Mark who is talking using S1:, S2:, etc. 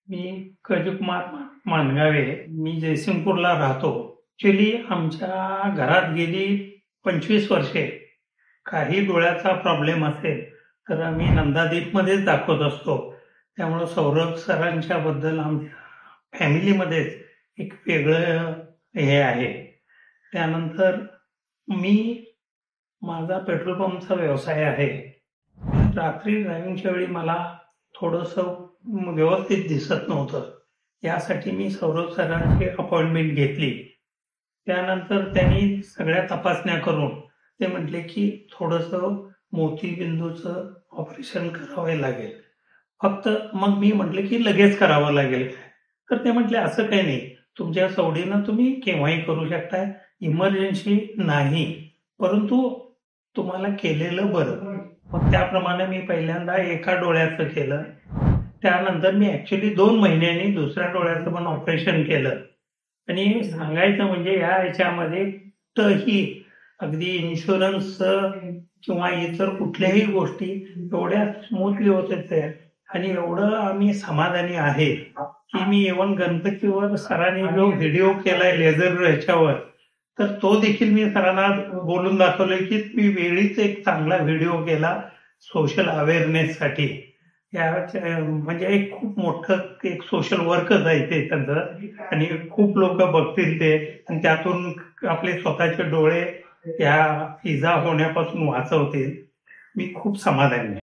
S1: मी कजकुमार मानगावे. मी जयसिंगपूरला राहतो. ॲक्च्युअली आमच्या घरात गेली 25 वर्षे काही डोळ्याचा प्रॉब्लेम असेल तर आम्ही नंदादीपमध्येच दाखवत असतो. त्यामुळं सौरभ सरांच्या बद्दल आमच्या फॅमिलीमध्येच एक वेगळं हे आहे. त्यानंतर मी माझा पेट्रोल पंपचा व्यवसाय आहे. रात्री ड्रायव्हिंगच्या वेळी मला थोडंसं व्यवस्थित दिसत नव्हतं. यासाठी मी सौरभ सरांची अपॉइंटमेंट घेतली. त्यानंतर त्यांनी सगळ्या तपासण्या करून ते म्हटले की थोडंसं मोतीबिंदूचं ऑपरेशन करावे लागेल. फक्त मग मी म्हटलं की लगेच करावं लागेल काय? तर ते म्हटले असं काही नाही. तुमच्या सवडीनं तुम्ही केव्हाही करू शकताय. इमर्जन्सी नाही. परंतु तुम्हाला केलेलं बरं. मग त्याप्रमाणे मी पहिल्यांदा एका डोळ्याचं केलं. त्यानंतर मी ॲक्च्युअली 2 महिन्यांनी दुसऱ्या डोळ्याचं पण ऑपरेशन केलं. आणि सांगायचं म्हणजे या ह्याच्यामध्ये कुठंही अगदी इन्शुरन्स किंवा इतर कुठल्याही गोष्टी एवढ्या स्मूथली होत आहेत आणि एवढं आम्ही समाधानी आहे की मी इव्हन गणपतीवर सरांनी जो व्हिडिओ केलाय लेझर ह्याच्यावर, तर तो देखील मी सरांना बोलून दाखवलंय की मी वेळीच एक चांगला व्हिडिओ केला सोशल अवेअरनेससाठी. म्हणजे एक खूप मोठं एक सोशल वर्कच आहे ते त्यांचं आणि खूप लोक बघतील ते आणि त्यातून आपले स्वतःचे डोळे या इजा होण्यापासून वाचवतील. मी खूप समाधानी आहे.